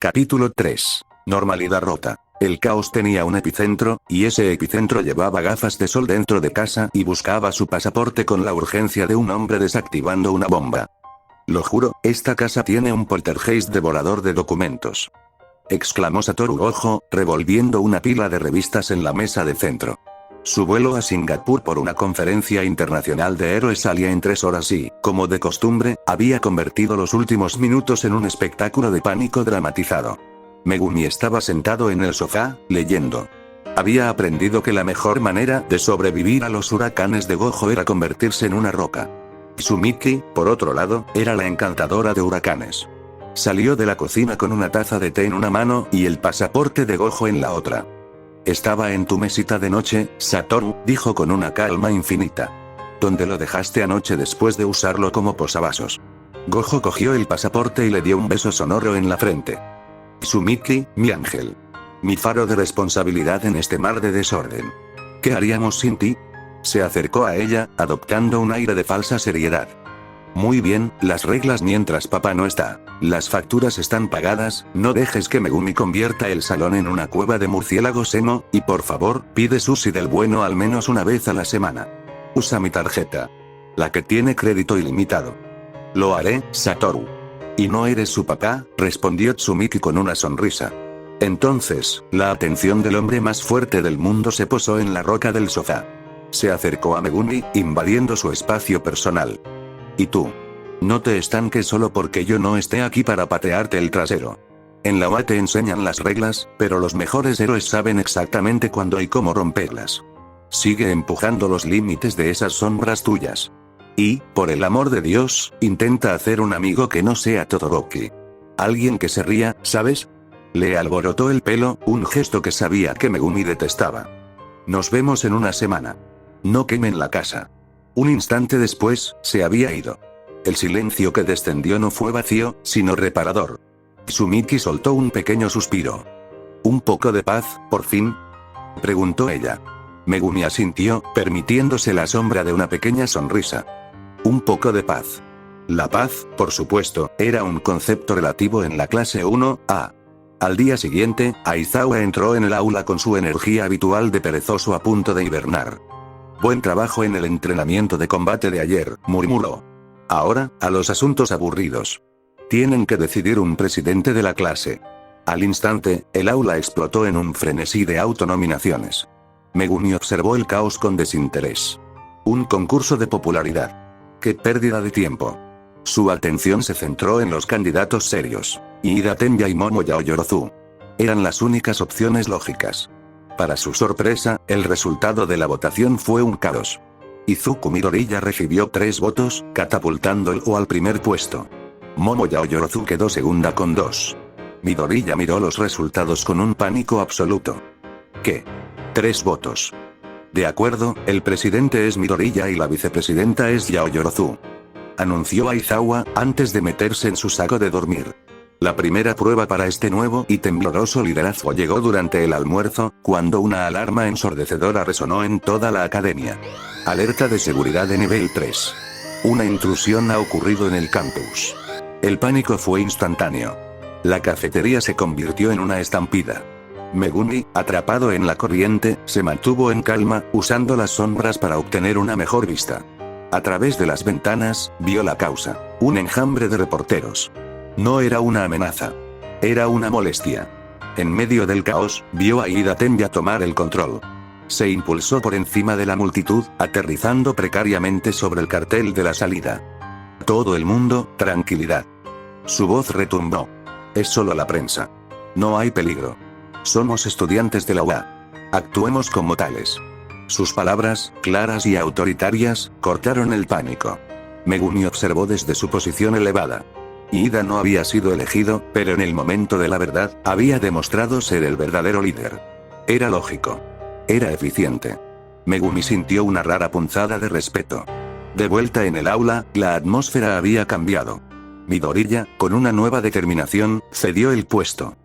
Capítulo 3. Normalidad rota. El caos tenía un epicentro, y ese epicentro llevaba gafas de sol dentro de casa y buscaba su pasaporte con la urgencia de un hombre desactivando una bomba. Lo juro, esta casa tiene un poltergeist devorador de documentos. Exclamó Satoru Gojo, revolviendo una pila de revistas en la mesa de centro. Su vuelo a Singapur por una conferencia internacional de héroes salía en 3 horas y, como de costumbre, había convertido los últimos minutos en un espectáculo de pánico dramatizado. Megumi estaba sentado en el sofá, leyendo. Había aprendido que la mejor manera de sobrevivir a los huracanes de Gojo era convertirse en una roca. Sumiki, por otro lado, era la encantadora de huracanes. Salió de la cocina con una taza de té en una mano y el pasaporte de Gojo en la otra. «Estaba en tu mesita de noche, Satoru», dijo con una calma infinita. «¿Dónde lo dejaste anoche después de usarlo como posavasos?» Gojo cogió el pasaporte y le dio un beso sonoro en la frente. «Sumiki, mi ángel. Mi faro de responsabilidad en este mar de desorden. ¿Qué haríamos sin ti?» Se acercó a ella, adoptando un aire de falsa seriedad. «Muy bien, las reglas mientras papá no está. Las facturas están pagadas, no dejes que Megumi convierta el salón en una cueva de murciélagos emo, y por favor, pide sushi del bueno al menos una vez a la semana. Usa mi tarjeta. La que tiene crédito ilimitado». «Lo haré, Satoru». «¿Y no eres su papá?», respondió Tsumiki con una sonrisa. Entonces, la atención del hombre más fuerte del mundo se posó en la roca del sofá. Se acercó a Megumi, invadiendo su espacio personal. «¿Y tú? No te estanques solo porque yo no esté aquí para patearte el trasero. En la UA te enseñan las reglas, pero los mejores héroes saben exactamente cuándo y cómo romperlas. Sigue empujando los límites de esas sombras tuyas. Y, por el amor de Dios, intenta hacer un amigo que no sea Todoroki. Alguien que se ría, ¿sabes?». Le alborotó el pelo, un gesto que sabía que Megumi detestaba. «Nos vemos en una semana. No quemen la casa». Un instante después, se había ido. El silencio que descendió no fue vacío, sino reparador. Sumiki soltó un pequeño suspiro. «¿Un poco de paz, por fin?», preguntó ella. Megumi asintió, permitiéndose la sombra de una pequeña sonrisa. «Un poco de paz». La paz, por supuesto, era un concepto relativo en la clase 1A. Al día siguiente, Aizawa entró en el aula con su energía habitual de perezoso a punto de hibernar. «Buen trabajo en el entrenamiento de combate de ayer», murmuró. «Ahora, a los asuntos aburridos. Tienen que decidir un presidente de la clase». Al instante, el aula explotó en un frenesí de autonominaciones. Megumi observó el caos con desinterés. Un concurso de popularidad. ¡Qué pérdida de tiempo! Su atención se centró en los candidatos serios. Iida Tenya y Momo Yaoyorozu. Eran las únicas opciones lógicas. Para su sorpresa, el resultado de la votación fue un caos. Izuku Midoriya recibió 3 votos, catapultándolo al primer puesto. Momo Yaoyorozu quedó segunda con 2. Midoriya miró los resultados con un pánico absoluto. ¿Qué? 3 votos. De acuerdo, el presidente es Midoriya y la vicepresidenta es Yaoyorozu. Anunció Aizawa, antes de meterse en su saco de dormir. La primera prueba para este nuevo y tembloroso liderazgo llegó durante el almuerzo, cuando una alarma ensordecedora resonó en toda la academia. Alerta de seguridad de nivel 3. Una intrusión ha ocurrido en el campus. El pánico fue instantáneo. La cafetería se convirtió en una estampida. Megumi, atrapado en la corriente, se mantuvo en calma, usando las sombras para obtener una mejor vista. A través de las ventanas, vio la causa. Un enjambre de reporteros. No era una amenaza. Era una molestia. En medio del caos, vio a Iida Tenya tomar el control. Se impulsó por encima de la multitud, aterrizando precariamente sobre el cartel de la salida. «Todo el mundo, tranquilidad». Su voz retumbó. «Es solo la prensa. No hay peligro. Somos estudiantes de la UA. Actuemos como tales». Sus palabras, claras y autoritarias, cortaron el pánico. Megumi observó desde su posición elevada. Iida no había sido elegido, pero en el momento de la verdad, había demostrado ser el verdadero líder. Era lógico. Era eficiente. Megumi sintió una rara punzada de respeto. De vuelta en el aula, la atmósfera había cambiado. Midoriya, con una nueva determinación, cedió el puesto.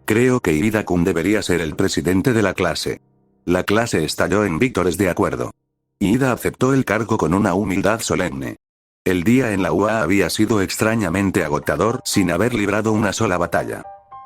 «Creo que Iida-kun debería ser el presidente de la clase». La clase estalló en vítores de acuerdo. Iida aceptó el cargo con una humildad solemne. El día en la UA había sido extrañamente agotador sin haber librado una sola batalla.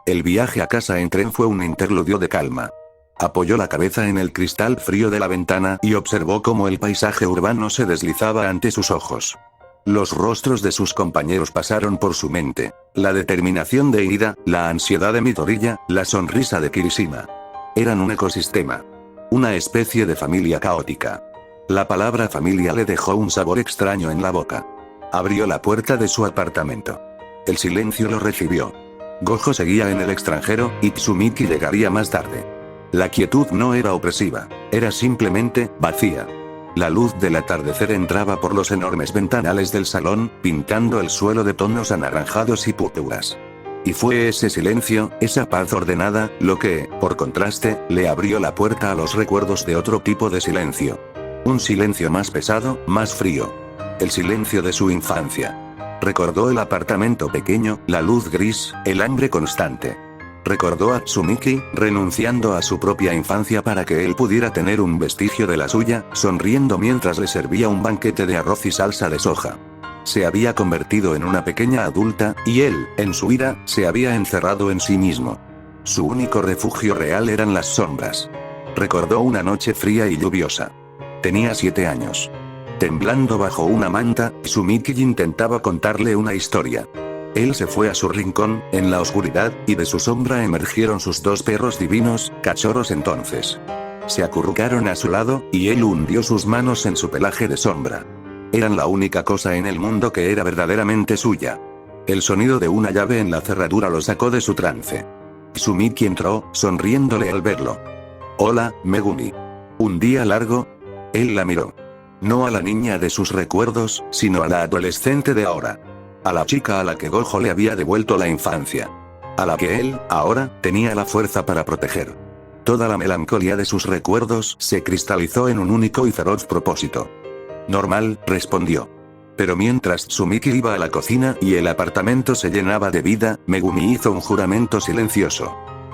El viaje a casa en tren fue un interludio de calma. Apoyó la cabeza en el cristal frío de la ventana y observó cómo el paisaje urbano se deslizaba ante sus ojos. Los rostros de sus compañeros pasaron por su mente. La determinación de Ida, la ansiedad de Midoriya, la sonrisa de Kirishima. Eran un ecosistema. Una especie de familia caótica. La palabra familia le dejó un sabor extraño en la boca. Abrió la puerta de su apartamento. El silencio lo recibió. Gojo seguía en el extranjero, y Tsumiki llegaría más tarde. La quietud no era opresiva, era simplemente vacía. La luz del atardecer entraba por los enormes ventanales del salón, pintando el suelo de tonos anaranjados y púrpuras. Y fue ese silencio, esa paz ordenada, lo que, por contraste, le abrió la puerta a los recuerdos de otro tipo de silencio. Un silencio más pesado, más frío. El silencio de su infancia. Recordó el apartamento pequeño, la luz gris, el hambre constante. Recordó a Tsumiki, renunciando a su propia infancia para que él pudiera tener un vestigio de la suya, sonriendo mientras le servía un banquete de arroz y salsa de soja. Se había convertido en una pequeña adulta, y él, en su ira, se había encerrado en sí mismo. Su único refugio real eran las sombras. Recordó una noche fría y lluviosa. Tenía 7 años. Temblando bajo una manta, Tsumiki intentaba contarle una historia. Él se fue a su rincón, en la oscuridad, y de su sombra emergieron sus 2 perros divinos, cachorros entonces. Se acurrucaron a su lado, y él hundió sus manos en su pelaje de sombra. Eran la única cosa en el mundo que era verdaderamente suya. El sonido de una llave en la cerradura lo sacó de su trance. Tsumiki entró, sonriéndole al verlo. «Hola, Megumi. ¿Un día largo?» Él la miró. No a la niña de sus recuerdos, sino a la adolescente de ahora. A la chica a la que Gojo le había devuelto la infancia. A la que él, ahora, tenía la fuerza para proteger. Toda la melancolía de sus recuerdos se cristalizó en un único y feroz propósito. «Normal», respondió. Pero mientras Tsumiki iba a la cocina y el apartamento se llenaba de vida, Megumi hizo un juramento silencioso.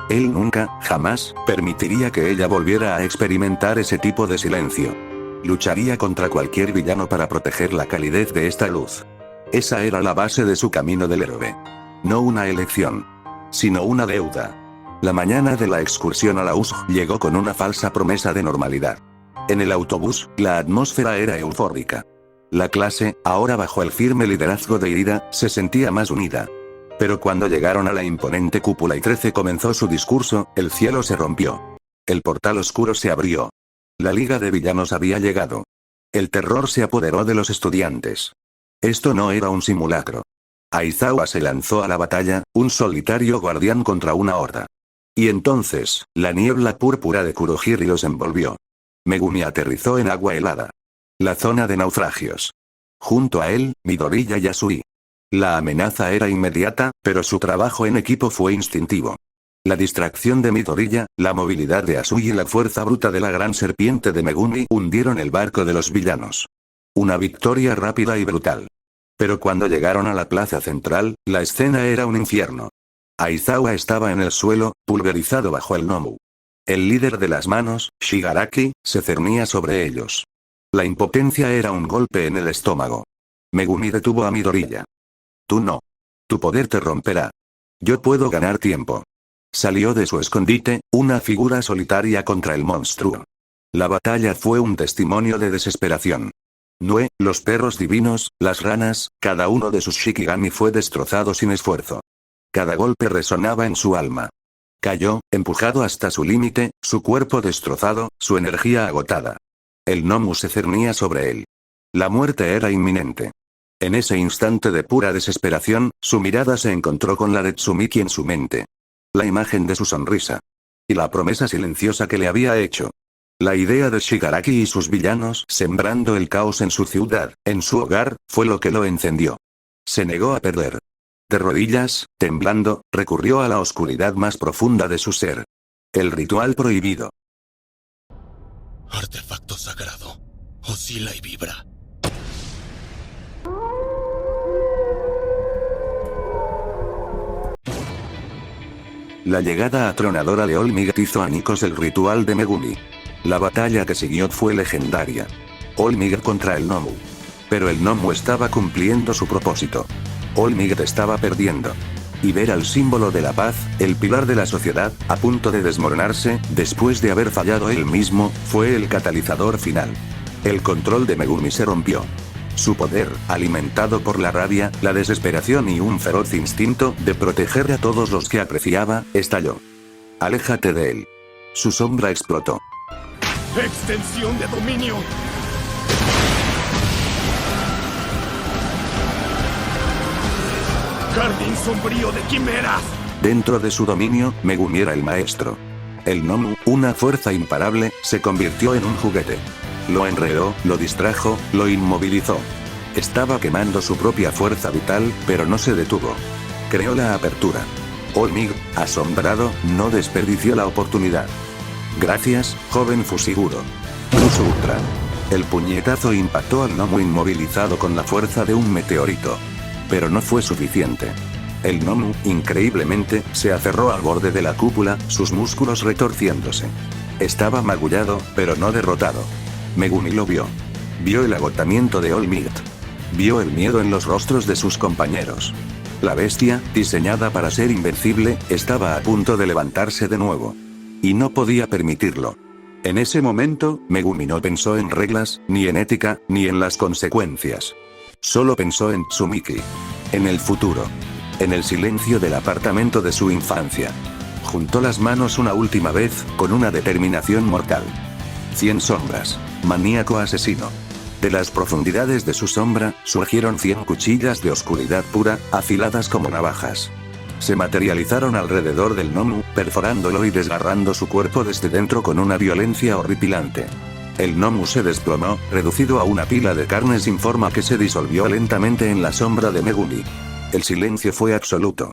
Él nunca, jamás, permitiría que ella volviera a experimentar ese tipo de silencio. Lucharía contra cualquier villano para proteger la calidez de esta luz. Esa era la base de su camino del héroe. No una elección, sino una deuda. La mañana de la excursión a la USG llegó con una falsa promesa de normalidad. En el autobús, la atmósfera era eufórica. La clase, ahora bajo el firme liderazgo de Ida, se sentía más unida. Pero cuando llegaron a la imponente cúpula y 13 comenzó su discurso, el cielo se rompió. El portal oscuro se abrió. La Liga de Villanos había llegado. El terror se apoderó de los estudiantes. Esto no era un simulacro. Aizawa se lanzó a la batalla, un solitario guardián contra una horda. Y entonces, la niebla púrpura de Kurohiri los envolvió. Megumi aterrizó en agua helada. La zona de naufragios. Junto a él, Midoriya y Yasui. La amenaza era inmediata, pero su trabajo en equipo fue instintivo. La distracción de Midoriya, la movilidad de Yasui y la fuerza bruta de la gran serpiente de Megumi hundieron el barco de los villanos. Una victoria rápida y brutal. Pero cuando llegaron a la plaza central, la escena era un infierno. Aizawa estaba en el suelo, pulverizado bajo el Nomu. El líder de las manos, Shigaraki, se cernía sobre ellos. La impotencia era un golpe en el estómago. Megumi detuvo a Midoriya. «Tú no. Tu poder te romperá. Yo puedo ganar tiempo». Salió de su escondite, una figura solitaria contra el monstruo. La batalla fue un testimonio de desesperación. Nue, los perros divinos, las ranas, cada uno de sus Shikigami fue destrozado sin esfuerzo. Cada golpe resonaba en su alma. Cayó, empujado hasta su límite, su cuerpo destrozado, su energía agotada. El Nomu se cernía sobre él. La muerte era inminente. En ese instante de pura desesperación, su mirada se encontró con la de Tsumiki en su mente. La imagen de su sonrisa. Y la promesa silenciosa que le había hecho. La idea de Shigaraki y sus villanos sembrando el caos en su ciudad, en su hogar, fue lo que lo encendió. Se negó a perder. De rodillas, temblando, recurrió a la oscuridad más profunda de su ser. El ritual prohibido. Artefacto sagrado. Oscila y vibra. La llegada atronadora de All-Might hizo añicos el ritual de Megumi. La batalla que siguió fue legendaria. All-Might contra el Nomu. Pero el Nomu estaba cumpliendo su propósito. All-Might estaba perdiendo. Y ver al símbolo de la paz, el pilar de la sociedad, a punto de desmoronarse, después de haber fallado él mismo, fue el catalizador final. El control de Megumi se rompió. Su poder, alimentado por la rabia, la desesperación y un feroz instinto de proteger a todos los que apreciaba, estalló. Aléjate de él. Su sombra explotó. ¡Extensión de dominio! ¡Jardín sombrío de quimeras! Dentro de su dominio, Megumi era el maestro. El Nomu, una fuerza imparable, se convirtió en un juguete. Lo enredó, lo distrajo, lo inmovilizó. Estaba quemando su propia fuerza vital, pero no se detuvo. Creó la apertura. All Might, asombrado, no desperdició la oportunidad. Gracias, joven Fushiguro. Plus Ultra. El puñetazo impactó al Nomu inmovilizado con la fuerza de un meteorito. Pero no fue suficiente. El Nomu, increíblemente, se aferró al borde de la cúpula, sus músculos retorciéndose. Estaba magullado, pero no derrotado. Megumi lo vio. Vio el agotamiento de All Might. Vio el miedo en los rostros de sus compañeros. La bestia, diseñada para ser invencible, estaba a punto de levantarse de nuevo. Y no podía permitirlo. En ese momento, Megumi no pensó en reglas, ni en ética, ni en las consecuencias. Solo pensó en Tsumiki. En el futuro. En el silencio del apartamento de su infancia. Juntó las manos una última vez, con una determinación mortal. 100 sombras. Maníaco asesino. De las profundidades de su sombra, surgieron 100 cuchillas de oscuridad pura, afiladas como navajas. Se materializaron alrededor del Nomu, perforándolo y desgarrando su cuerpo desde dentro con una violencia horripilante. El Nomu se desplomó, reducido a una pila de carne sin forma que se disolvió lentamente en la sombra de Megumi. El silencio fue absoluto.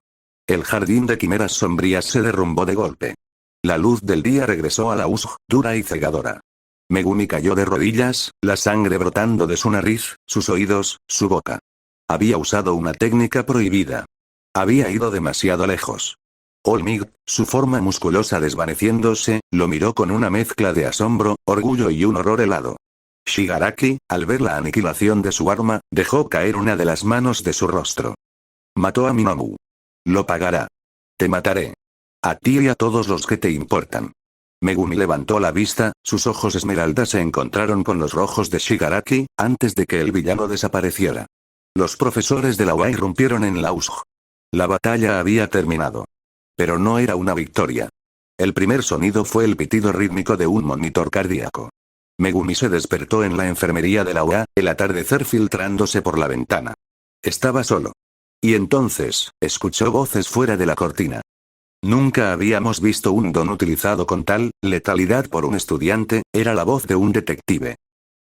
El jardín de quimeras sombrías se derrumbó de golpe. La luz del día regresó a la Usg, dura y cegadora. Megumi cayó de rodillas, la sangre brotando de su nariz, sus oídos, su boca. Había usado una técnica prohibida. Había ido demasiado lejos. All Might, su forma musculosa desvaneciéndose, lo miró con una mezcla de asombro, orgullo y un horror helado. Shigaraki, al ver la aniquilación de su arma, dejó caer una de las manos de su rostro. Mató a mi Nomu. Lo pagará. Te mataré. A ti y a todos los que te importan. Megumi levantó la vista, sus ojos esmeralda se encontraron con los rojos de Shigaraki, antes de que el villano desapareciera. Los profesores de la UA irrumpieron en la USG. La batalla había terminado. Pero no era una victoria. El primer sonido fue el pitido rítmico de un monitor cardíaco. Megumi se despertó en la enfermería de la UA, el atardecer filtrándose por la ventana. Estaba solo. Y entonces, escuchó voces fuera de la cortina. Nunca habíamos visto un don utilizado con tal letalidad por un estudiante, era la voz de un detective.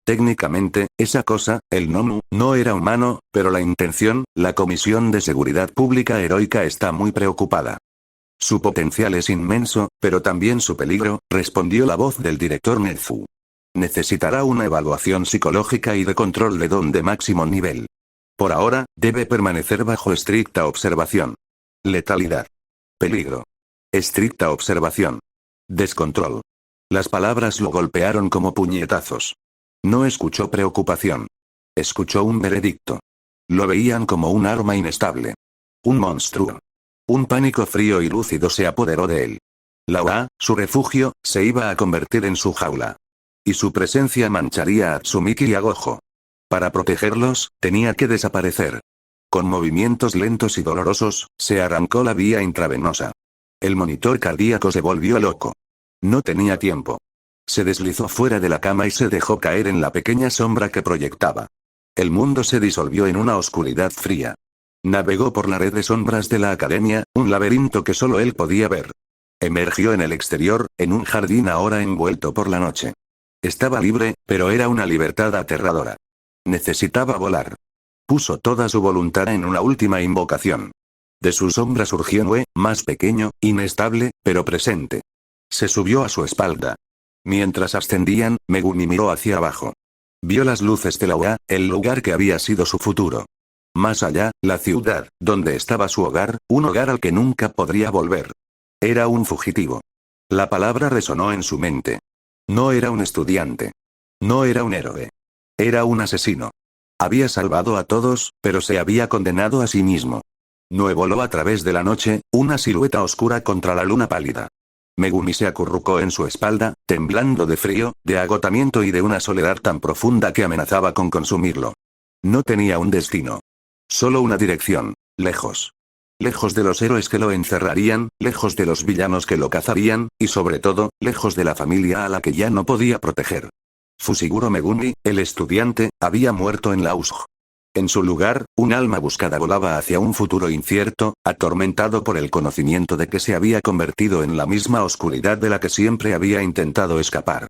Técnicamente, esa cosa, el Nomu, no era humano, pero la intención, la Comisión de Seguridad Pública Heroica está muy preocupada. Su potencial es inmenso, pero también su peligro, respondió la voz del director Nezu. Necesitará una evaluación psicológica y de control de don de máximo nivel. Por ahora, debe permanecer bajo estricta observación. Letalidad. Peligro. Estricta observación. Descontrol. Las palabras lo golpearon como puñetazos. No escuchó preocupación. Escuchó un veredicto. Lo veían como un arma inestable. Un monstruo. Un pánico frío y lúcido se apoderó de él. La UA, su refugio, se iba a convertir en su jaula. Y su presencia mancharía a Tsumiki y a Gojo. Para protegerlos, tenía que desaparecer. Con movimientos lentos y dolorosos, se arrancó la vía intravenosa. El monitor cardíaco se volvió loco. No tenía tiempo. Se deslizó fuera de la cama y se dejó caer en la pequeña sombra que proyectaba. El mundo se disolvió en una oscuridad fría. Navegó por la red de sombras de la academia, un laberinto que solo él podía ver. Emergió en el exterior, en un jardín ahora envuelto por la noche. Estaba libre, pero era una libertad aterradora. Necesitaba volar. Puso toda su voluntad en una última invocación. De su sombra surgió Nue, más pequeño, inestable, pero presente. Se subió a su espalda. Mientras ascendían, Megumi miró hacia abajo. Vio las luces de la UA, el lugar que había sido su futuro. Más allá, la ciudad, donde estaba su hogar, un hogar al que nunca podría volver. Era un fugitivo. La palabra resonó en su mente. No era un estudiante. No era un héroe. Era un asesino. Había salvado a todos, pero se había condenado a sí mismo. No voló a través de la noche, una silueta oscura contra la luna pálida. Megumi se acurrucó en su espalda, temblando de frío, de agotamiento y de una soledad tan profunda que amenazaba con consumirlo. No tenía un destino. Solo una dirección, lejos. Lejos de los héroes que lo encerrarían, lejos de los villanos que lo cazarían, y sobre todo, lejos de la familia a la que ya no podía proteger. Fushiguro Megumi, el estudiante, había muerto en la USG. En su lugar, un alma buscada volaba hacia un futuro incierto, atormentado por el conocimiento de que se había convertido en la misma oscuridad de la que siempre había intentado escapar.